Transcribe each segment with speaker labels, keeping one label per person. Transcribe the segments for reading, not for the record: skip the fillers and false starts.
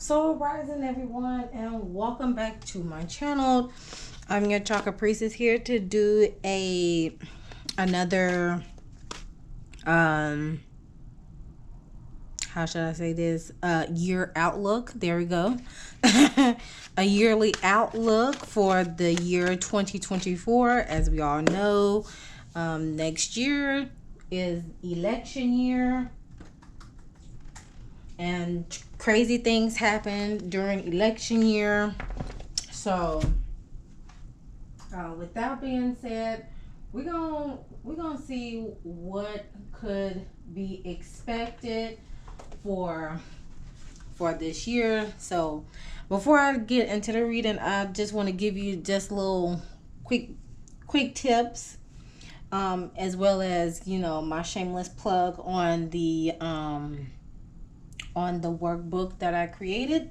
Speaker 1: So rising everyone, and welcome back to my channel. I'm your chakra priestess here to do another how should I say this, year outlook. There we go. A yearly outlook for the year 2024. As we all know, next year is election year, and crazy things happen during election year. So with that being said, we're gonna see what could be expected for this year. So before I get into the reading, I just want to give you just little quick tips, as well as my shameless plug on the workbook that I created.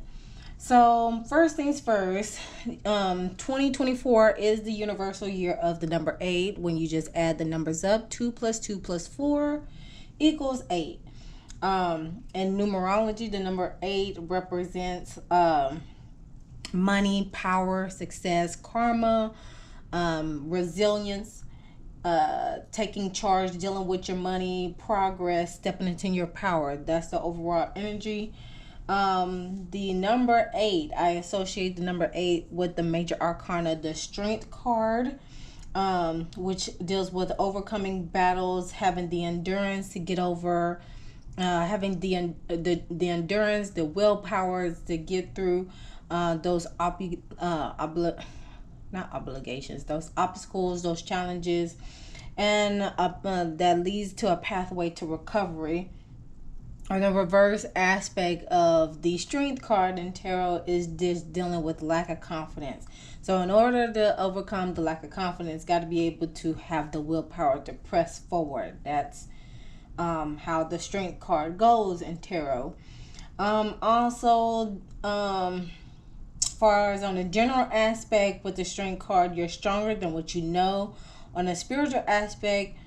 Speaker 1: So first things first, 2024 is the universal year of the number 8. When you just add the numbers up, 2 plus 2 plus 4 equals 8. In numerology, the number 8 represents money, power, success, karma, resilience, taking charge, dealing with your money, progress, stepping into your power. That's the overall energy. The number 8, I associate the number 8 with the major arcana, the strength card, which deals with overcoming battles, having the endurance to get over, having the endurance, the willpower to get through those those obstacles, those challenges, and that leads to a pathway to recovery. Or the reverse aspect of the strength card in tarot is just dealing with lack of confidence. So in order to overcome the lack of confidence, got to be able to have the willpower to press forward. That's how the strength card goes in tarot. Also, as far as on the general aspect with the strength card, you're stronger than what you know. On the spiritual aspect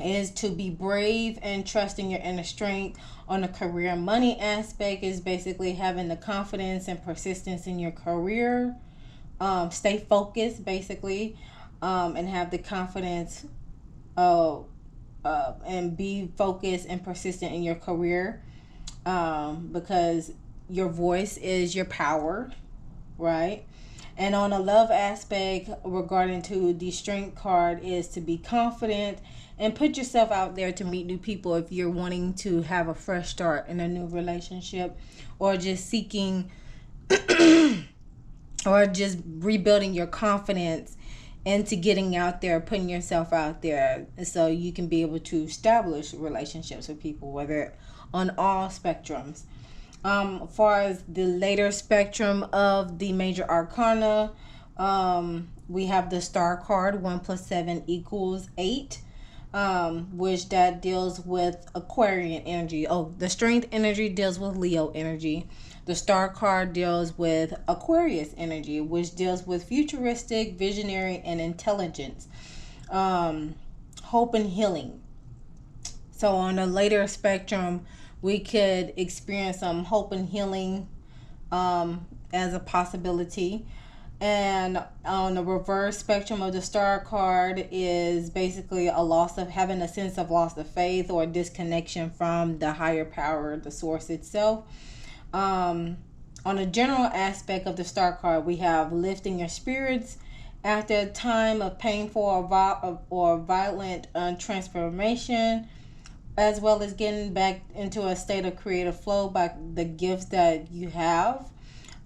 Speaker 1: is to be brave and trusting your inner strength. On the career money aspect is basically having the confidence and persistence in your career. Stay focused basically, and have the confidence and be focused and persistent in your career, because your voice is your power, right? And on a love aspect regarding to the strength card is to be confident and put yourself out there to meet new people if you're wanting to have a fresh start in a new relationship, or just seeking or just rebuilding your confidence into getting out there, putting yourself out there so you can be able to establish relationships with people, whether on all spectrums. As far as the later spectrum of the major arcana, we have the star card, 1 plus 7 equals 8, which that deals with Aquarian energy. Oh, the strength energy deals with Leo energy. The star card deals with Aquarius energy, which deals with futuristic, visionary, and intelligence, hope and healing. So on the later spectrum, we could experience some hope and healing as a possibility. And on the reverse spectrum of the star card is basically having a sense of loss of faith or disconnection from the higher power, the source itself. On a general aspect of the star card, we have lifting your spirits after a time of painful or violent transformation, as well as getting back into a state of creative flow by the gifts that you have.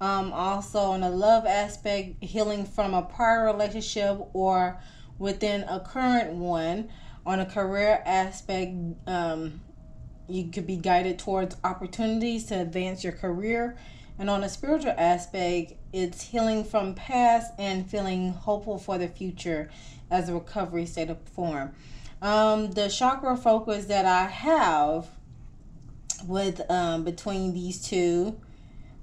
Speaker 1: Also on a love aspect, healing from a prior relationship or within a current one. On a career aspect, you could be guided towards opportunities to advance your career. And on a spiritual aspect, it's healing from past and feeling hopeful for the future as a recovery state of form. The chakra focus that I have with between these two,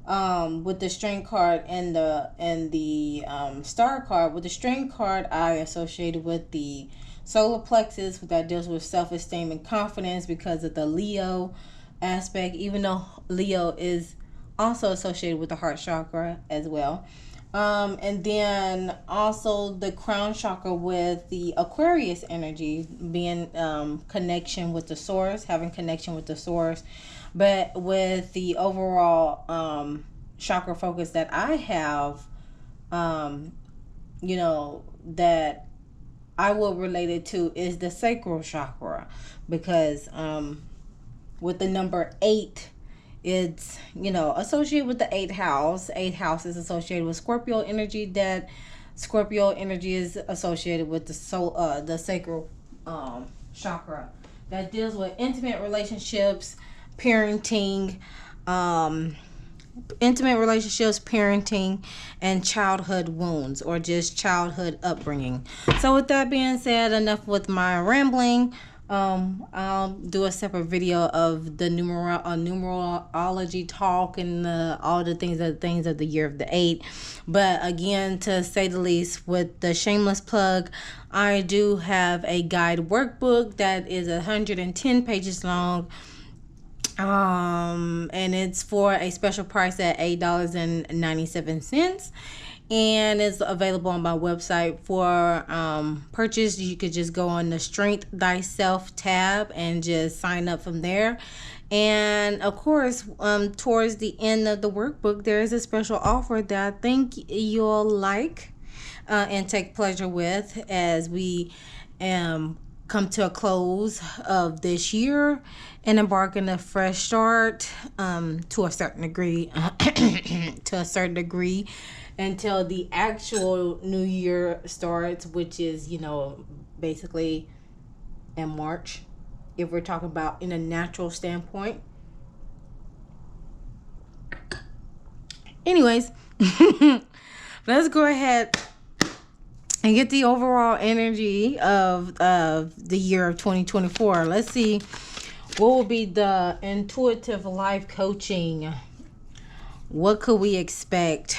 Speaker 1: with the strength card and the star card. With the strength card, I associated with the solar plexus that deals with self-esteem and confidence because of the Leo aspect. Even though Leo is also associated with the heart chakra as well. And then also the crown chakra with the Aquarius energy being connection with the source, having connection with the source. But with the overall chakra focus that I have, that I will relate it to is the sacral chakra, because with the number 8, it's associated with the 8th house. 8th house is associated with Scorpio energy. That Scorpio energy is associated with the sacral chakra that deals with intimate relationships, parenting, and childhood wounds, or just childhood upbringing. So with that being said, enough with my rambling. I'll do a separate video of the numerology talk and all the things of the year of the 8. But again, to say the least, with the shameless plug, I do have a guide workbook that is 110 pages long. And it's for a special price at $8.97. And it's available on my website for purchase. You could just go on the Strength Thyself tab and just sign up from there. And of course, towards the end of the workbook, there is a special offer that I think you'll like and take pleasure with as we come to a close of this year and embark on a fresh start to a certain degree. Until the actual new year starts, which is, basically in March, if we're talking about in a natural standpoint. Anyways, let's go ahead and get the overall energy of the year of 2024. Let's see what will be the intuitive life coaching. What could we expect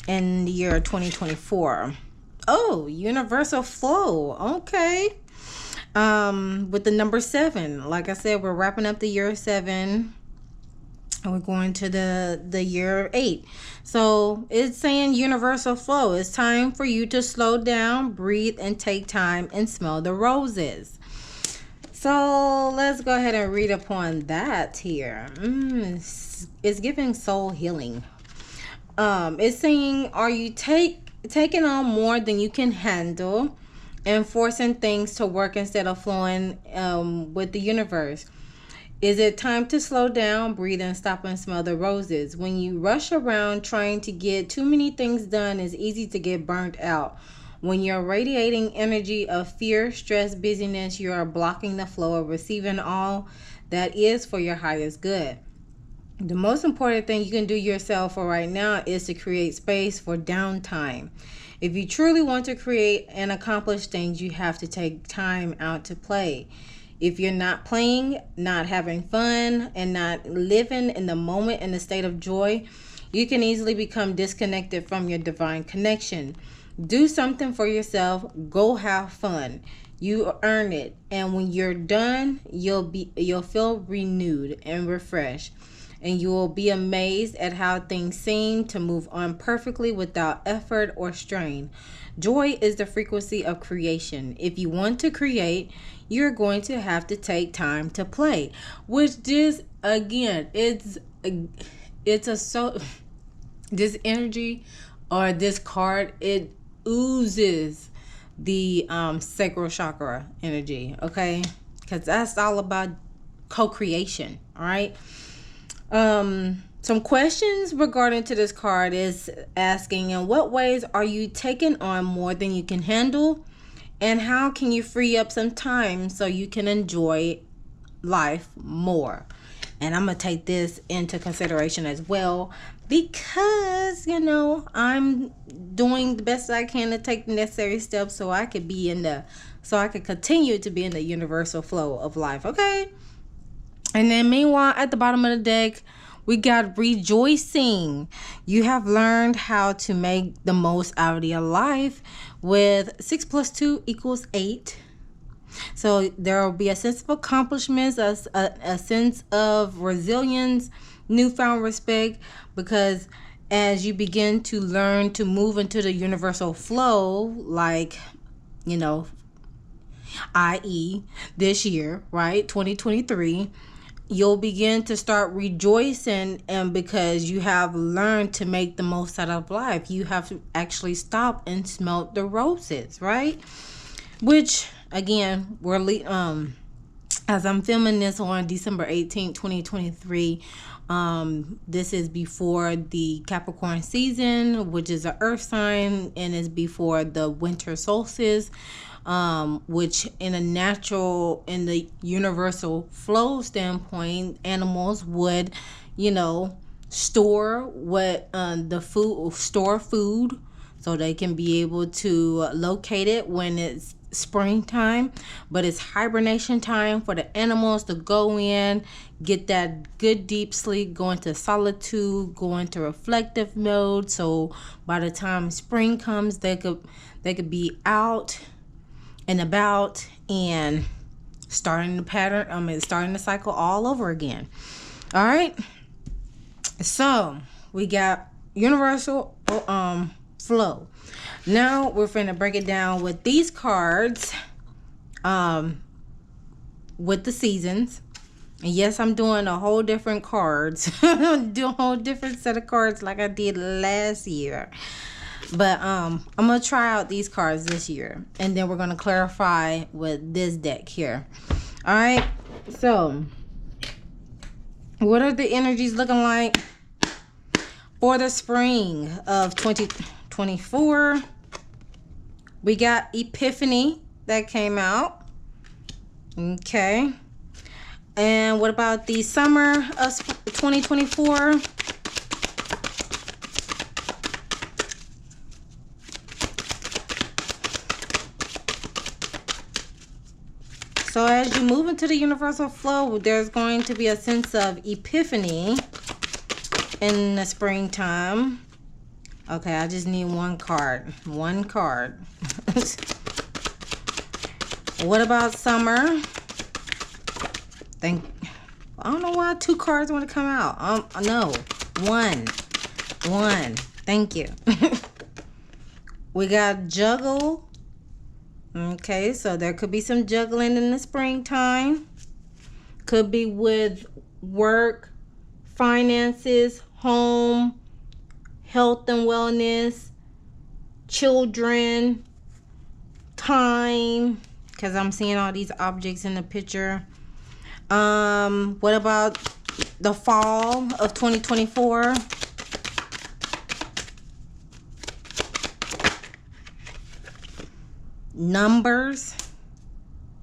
Speaker 1: in the year 2024? Oh, universal flow. Okay. With the number 7. Like I said, we're wrapping up the year 7. And we're going to the year 8. So it's saying universal flow. It's time for you to slow down, breathe, and take time and smell the roses. So let's go ahead and read upon that here. It's giving soul healing. It's saying, are you taking on more than you can handle and forcing things to work instead of flowing with the universe? Is it time to slow down, breathe, and stop and smell the roses? When you rush around trying to get too many things done, it's easy to get burnt out. When you're radiating energy of fear, stress, busyness, you are blocking the flow of receiving all that is for your highest good. The most important thing you can do yourself for right now is to create space for downtime. If you truly want to create and accomplish things, you have to take time out to play. If you're not playing, not having fun, and not living in the moment in a state of joy, you can easily become disconnected from your divine connection. Do something for yourself. Go have fun. You earn it. And when you're done, you'll feel renewed and refreshed. And you will be amazed at how things seem to move on perfectly without effort or strain. Joy is the frequency of creation. If you want to create, you're going to have to take time to play. Which is, again, this energy or this card, it oozes the sacral chakra energy, okay? Because that's all about co-creation, all right? Some questions regarding to this card is asking, in what ways are you taking on more than you can handle? And how can you free up some time so you can enjoy life more? And I'm going to take this into consideration as well, because, I'm doing the best I can to take the necessary steps so I could continue to be in the universal flow of life. Okay. And then meanwhile, at the bottom of the deck, we got rejoicing. You have learned how to make the most out of your life with 6 + 2 = 8. So there will be a sense of accomplishments, a sense of resilience, newfound respect, because as you begin to learn to move into the universal flow, like, you know, i.e. this year, right, 2023, you'll begin to start rejoicing, and because you have learned to make the most out of life, you have to actually stop and smell the roses, right? Which again, as I'm filming this on December 18th, 2023, this is before the Capricorn season, which is an earth sign, and is before the winter solstice, which in the universal flow standpoint, animals would, store store food so they can be able to locate it when it's springtime. But it's hibernation time for the animals to go in, get that good deep sleep, go into solitude, go into reflective mode, so by the time spring comes, they could be out and about and starting the cycle all over again. All right, so we got universal flow. Now we're finna break it down with these cards, with the seasons. And yes, I'm doing a whole different cards. Do a whole different set of cards like I did last year. But I'm gonna try out these cards this year, and then we're gonna clarify with this deck here. All right. So, what are the energies looking like for the spring of 2024? We got Epiphany that came out. Okay. And what about the summer of 2024? So as you move into the universal flow, there's going to be a sense of epiphany in the springtime. Okay, I just need one card. One card. What about summer? I don't know why two cards want to come out. No. One. Thank you. We got juggle. Okay, so there could be some juggling in the springtime. Could be with work, finances, home, health and wellness, children, time, because I'm seeing all these objects in the picture. What about the fall of 2024? Numbers.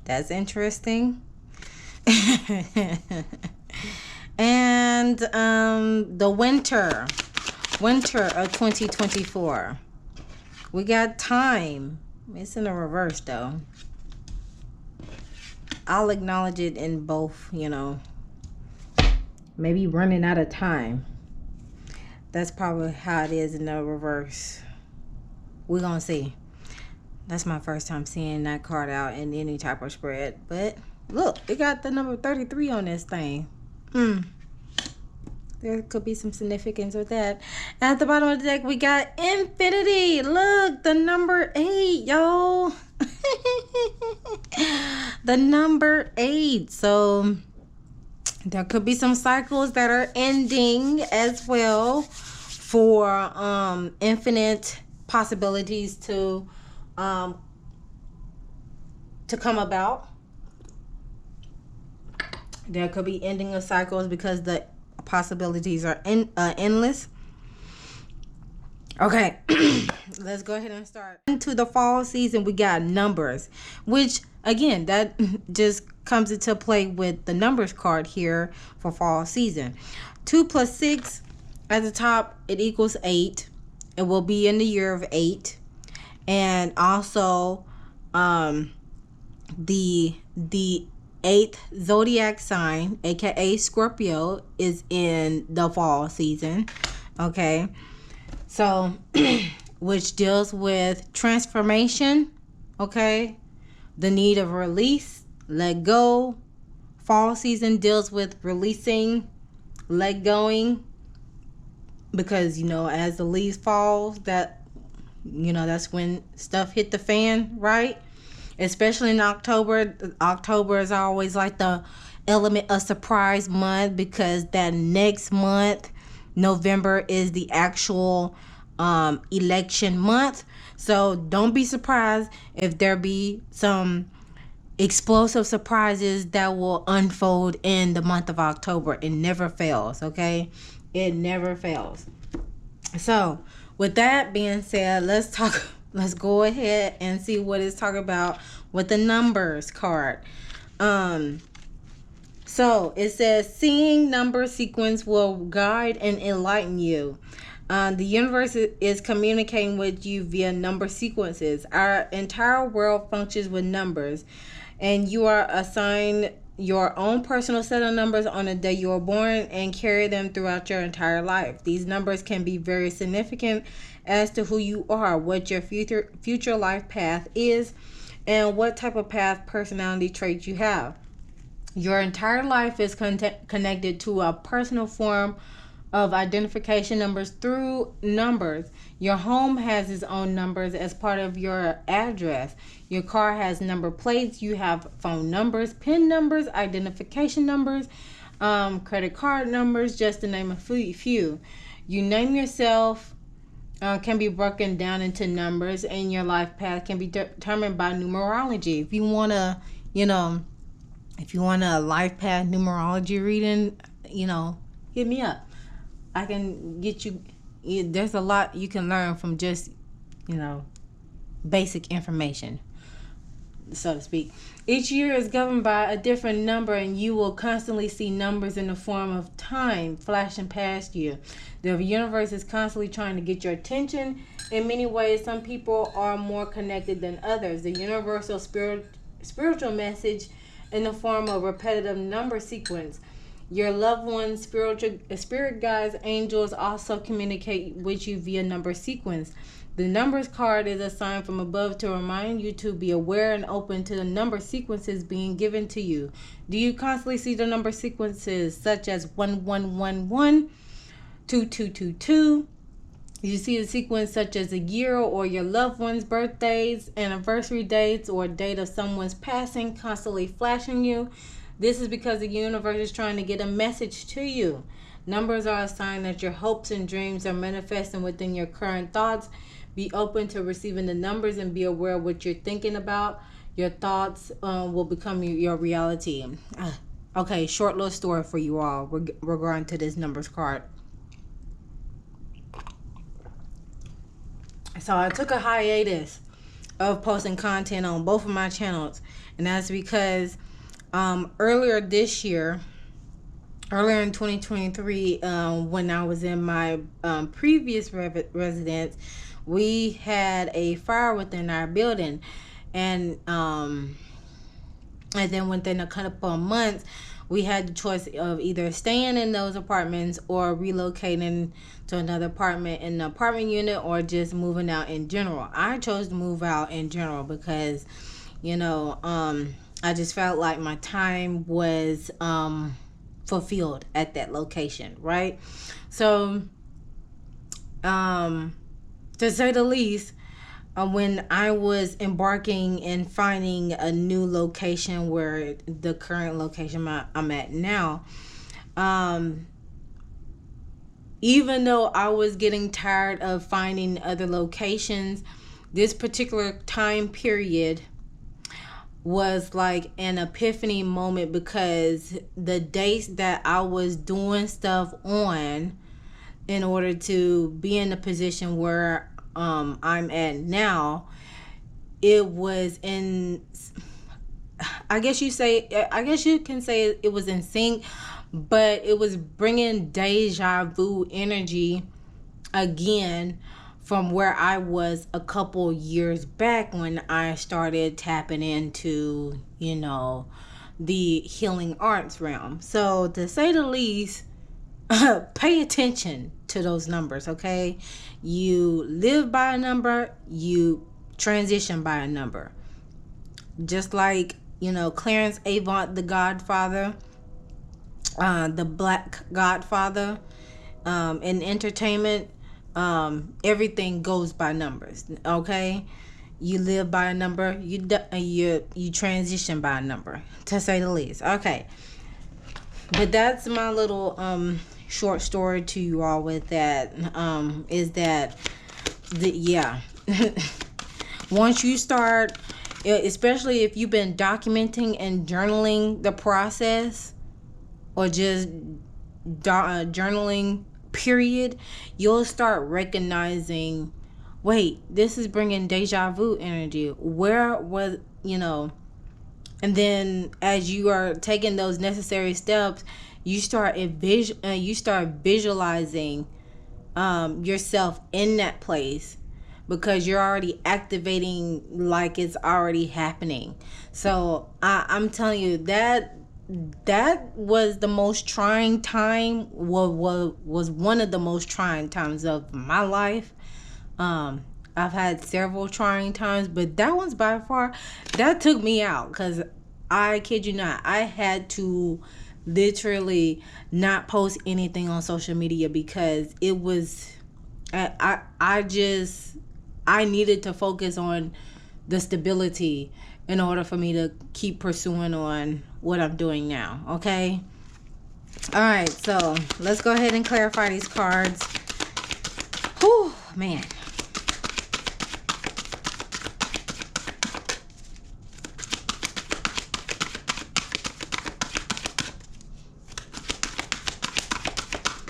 Speaker 1: That's interesting. And the winter of 2024. We got time. It's in the reverse though. I'll acknowledge it in both, maybe running out of time. That's probably how it is in the reverse. We're gonna see. That's my first time seeing that card out in any type of spread. But look, it got the number 33 on this thing. There could be some significance with that. At the bottom of the deck, we got infinity. Look, the number 8, yo. The number 8. So there could be some cycles that are ending as well, for infinite possibilities to come about. There could be ending of cycles because the possibilities are endless. Okay. Let's go ahead and start. Into the fall season, we got numbers, which again, that just comes into play with the numbers card here for fall season. 2 + 6 at the top, it equals 8. It will be in the year of 8. And also the 8th zodiac sign, aka Scorpio, is in the fall season. Okay, so which deals with transformation. Okay, the need of release, let go. Fall season deals with releasing, let going, because as the leaves falls, that's when stuff hit the fan, right? Especially in October. October is always like the element of surprise month, because that next month, November, is the actual election month. So don't be surprised if there be some explosive surprises that will unfold in the month of October. It never fails, okay? It never fails. So with that being said, let's go ahead and see what it's talking about with the numbers card. So it says, seeing number sequence will guide and enlighten you. The universe is communicating with you via number sequences. Our entire world functions with numbers, and you are assigned your own personal set of numbers on the day you were born and carry them throughout your entire life. These numbers can be very significant as to who you are, what your future life path is, and what type of path personality traits you have. Your entire life is connected to a personal form of identification numbers through numbers. Your home has its own numbers as part of your address. Your car has number plates. You have phone numbers, PIN numbers, identification numbers, credit card numbers, just to name a few. You name yourself can be broken down into numbers, and your life path can be determined by numerology. If you want a life path numerology reading, hit me up. I can get you. There's a lot you can learn from just, basic information, so to speak. Each year is governed by a different number, and you will constantly see numbers in the form of time flashing past you. The universe is constantly trying to get your attention. In many ways, some people are more connected than others. The universal spiritual message in the form of repetitive number sequence. Your loved ones, spirit guides, angels also communicate with you via number sequence. The numbers card is a sign from above to remind you to be aware and open to the number sequences being given to you. Do you constantly see the number sequences such as 1111, 2222? You see a sequence such as a year or your loved one's birthdays, anniversary dates, or a date of someone's passing constantly flashing you? This is because the universe is trying to get a message to you. Numbers are a sign that your hopes and dreams are manifesting within your current thoughts. Be open to receiving the numbers and be aware of what you're thinking about. Your thoughts will become your reality. Okay, short little story for you all regarding to this numbers card. So I took a hiatus of posting content on both of my channels, and that's because earlier in 2023, when I was in my previous residence, we had a fire within our building, and then within a couple of months, we had the choice of either staying in those apartments or relocating to another apartment in the apartment unit, or just moving out in general. I chose to move out in general because, I just felt like my time was fulfilled at that location, right? So, to say the least, when I was embarking and finding a new location, where the current location I'm at now, even though I was getting tired of finding other locations, this particular time period was like an epiphany moment, because the dates that I was doing stuff on in order to be in the position where I'm at now, it was in, I guess you can say it was in sync, but it was bringing deja vu energy again from where I was a couple years back when I started tapping into, the healing arts realm. So to say the least, pay attention to those numbers, okay? You live by a number, you transition by a number. just like, Clarence Avant, the Godfather, the Black Godfather, in entertainment. Everything goes by numbers. Okay, you live by a number. You transition by a number, to say the least. Okay, but that's my little short story to you all. With that, is that yeah. Once you start, especially if you've been documenting and journaling the process, or just journaling period, you'll start recognizing, wait, this is bringing deja vu energy. Where was, and then as you are taking those necessary steps, you start visualizing yourself in that place, because you're already activating like it's already happening. So I'm telling you that was the most trying time. Was one of the most trying times of my life. I've had several trying times, but that one's by far, that took me out, because I kid you not, I had to literally not post anything on social media, because it was, I needed to focus on the stability in order for me to keep pursuing on what I'm doing now. Okay. All right. So let's go ahead and clarify these cards. Whew, man.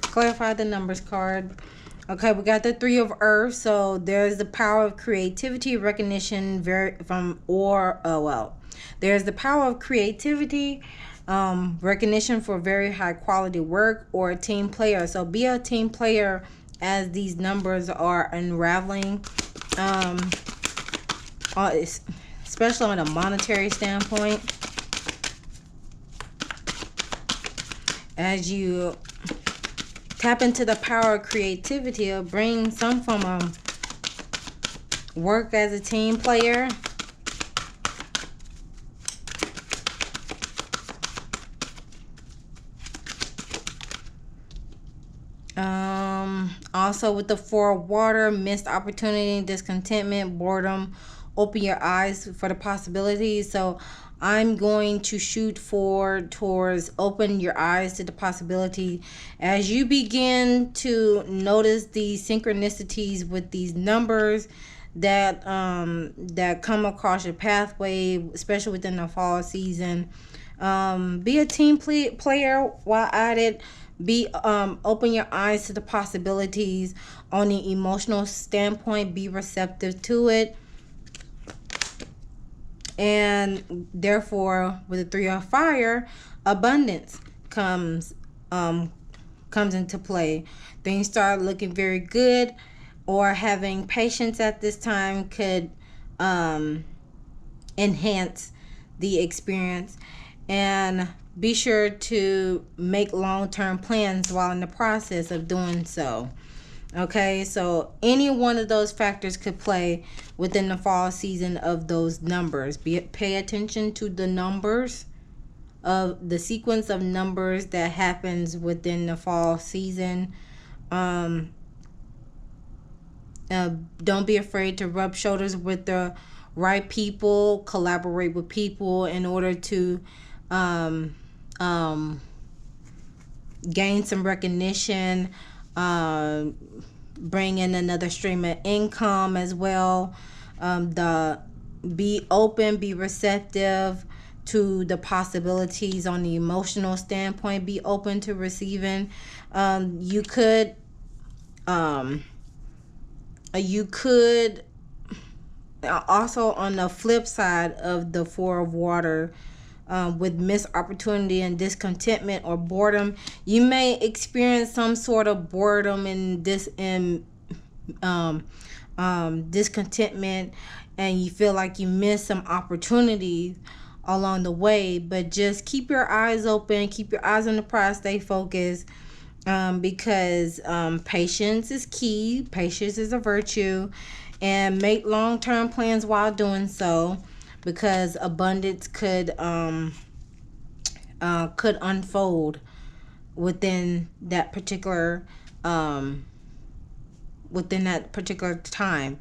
Speaker 1: Clarify the numbers card. Okay, we got the Three of Earth. So there's the power of creativity, recognition, there's the power of creativity, recognition for very high quality work, or a team player. So be a team player as these numbers are unraveling, especially on a monetary standpoint. As you tap into the power of creativity, or bring some form of work as a team player. Also with the Four of Water, missed opportunity, discontentment, boredom. Open your eyes for the possibilities. So I'm going to shoot towards open your eyes to the possibility as you begin to notice the synchronicities with these numbers that come across your pathway, especially within the fall season. Be a team player while at it. Open your eyes to the possibilities on the emotional standpoint. Be receptive to it. And therefore, with the Three of Fire, abundance comes into play. Things start looking very good, or having patience at this time could enhance the experience. And be sure to make long-term plans while in the process of doing so. Okay, so any one of those factors could play within the fall season of those numbers. Pay attention to the numbers, of the sequence of numbers that happens within the fall season. Don't be afraid to rub shoulders with the right people, collaborate with people in order to gain some recognition, bring in another stream of income as well. Be open, be receptive to the possibilities on the emotional standpoint. Be open to receiving. You could also, on the flip side of the Four of Water, with missed opportunity and discontentment or boredom, you may experience some sort of boredom and discontentment, and you feel like you missed some opportunities along the way. But just keep your eyes open, keep your eyes on the prize, stay focused, because patience is key. Patience is a virtue, and make long-term plans while doing so. because abundance could unfold within that particular time.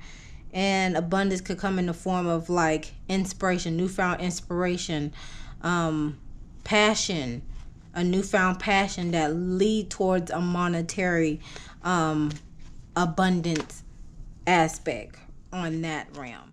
Speaker 1: And abundance could come in the form of like inspiration, newfound inspiration, passion, a newfound passion that lead towards a monetary abundance aspect on that realm.